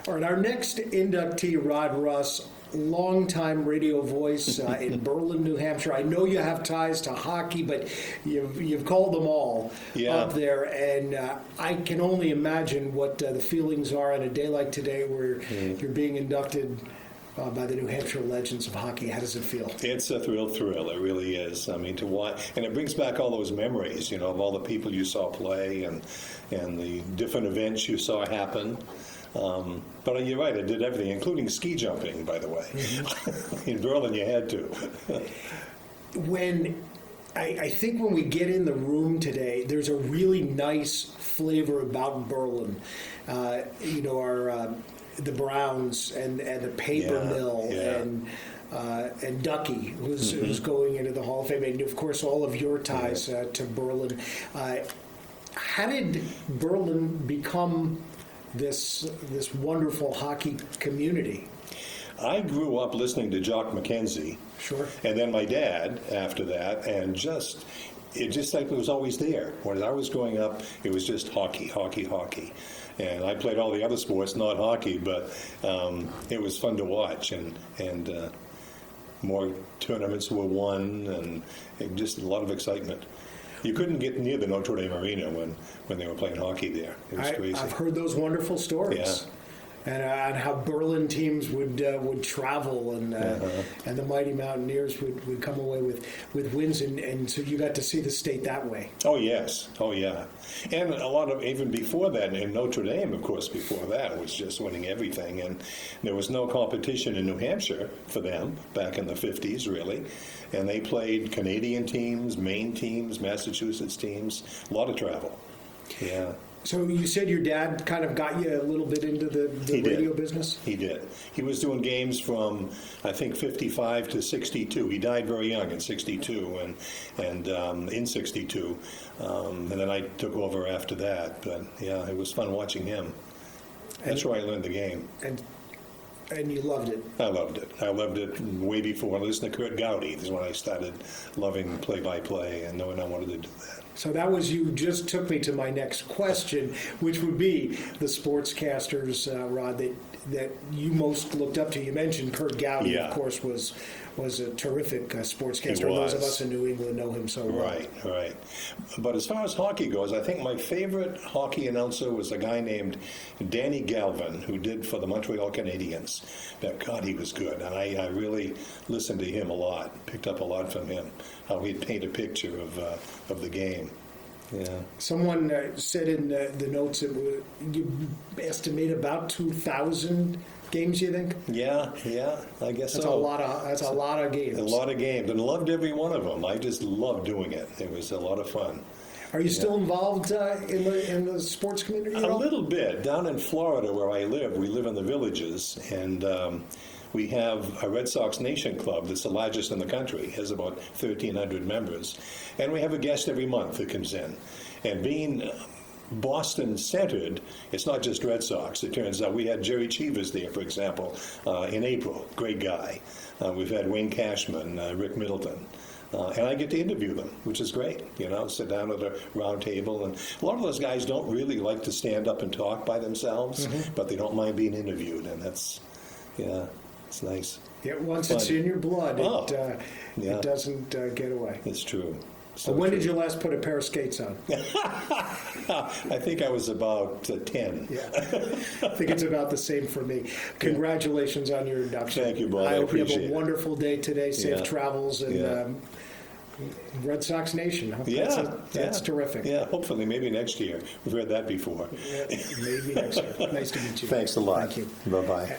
All right, our next inductee, Rod Russ, longtime radio voice in Berlin, New Hampshire. I know you have ties to hockey, but you've called them all up there, and I can only imagine what the feelings are on a day like today where you're being inducted by the New Hampshire Legends of Hockey. How does it feel? It's a thrill. It really is. I mean, to watch, and it brings back all those memories, of all the people you saw play and the different events you saw happen. But you're right, I did everything, including ski jumping, by the way. In Berlin, you had to. I think when we get in the room today, there's a really nice flavor about Berlin. The Browns and the paper mill and Ducky, who's going into the Hall of Fame, and of course all of your ties to Berlin. How did Berlin become this wonderful hockey community? I grew up listening to Jock McKenzie. Sure. And then my dad after that, and it just like it was always there. When I was growing up, it was just hockey. And I played all the other sports, not hockey, but it was fun to watch, and more tournaments were won, and just a lot of excitement. You couldn't get near the Notre Dame Arena when they were playing hockey there. It was crazy. I've heard those wonderful stories. Yeah. And how Berlin teams would travel, and the Mighty Mountaineers would come away with wins, and so you got to see the state that way. Oh yes, oh yeah, and a lot of even before that in Notre Dame, of course, before that was just winning everything, and there was no competition in New Hampshire for them back in the 50s, really, and they played Canadian teams, Maine teams, Massachusetts teams, a lot of travel. Yeah. So you said your dad kind of got you a little bit into the radio business? He did. He was doing games from, I think, 55 to 62. He died very young in 62 and in 62. And then I took over after that. But, yeah, it was fun watching him. That's where I learned the game. And you loved it? I loved it. I loved it way before. Listening to Kurt Gowdy is when I started loving play-by-play and knowing I wanted to do that. So you just took me to my next question, which would be the sportscasters, Rod, that you most looked up to. You mentioned Kurt Gowdy, of course, was a terrific sportscaster. Those of us in New England know him so well. Right. But as far as hockey goes, I think my favorite hockey announcer was a guy named Danny Galvin, who did for the Montreal Canadiens. But God, he was good, and I really listened to him a lot, picked up a lot from him, how he'd paint a picture of the game. Yeah. Someone said in the notes that you estimate about 2,000 games, you think? Yeah, I guess that's so. That's a lot of games. A lot of games, and loved every one of them. I just loved doing it. It was a lot of fun. Are you still involved in the sports community at all? A little bit. Down in Florida where I live, we live in the Villages, and we have a Red Sox Nation Club that's the largest in the country. It has about 1,300 members. And we have a guest every month that comes in. And being Boston-centered, it's not just Red Sox. It turns out we had Jerry Cheevers there, for example, in April. Great guy. We've had Wayne Cashman, Rick Middleton. And I get to interview them, which is great. Sit down at a round table. And a lot of those guys don't really like to stand up and talk by themselves, but they don't mind being interviewed. And that's, it's nice. Yeah, once it's in your blood, it doesn't get away. It's true. So when did you last put a pair of skates on? I think I was about 10. Yeah, I think it's about the same for me. Congratulations on your induction. Thank you, Bob. I hope you appreciate have a wonderful day today. Safe travels, and Red Sox Nation. That's terrific. Yeah, hopefully, maybe next year. We've heard that before. Maybe next year. Nice to meet you. Thanks a lot. Thank you. Bye-bye.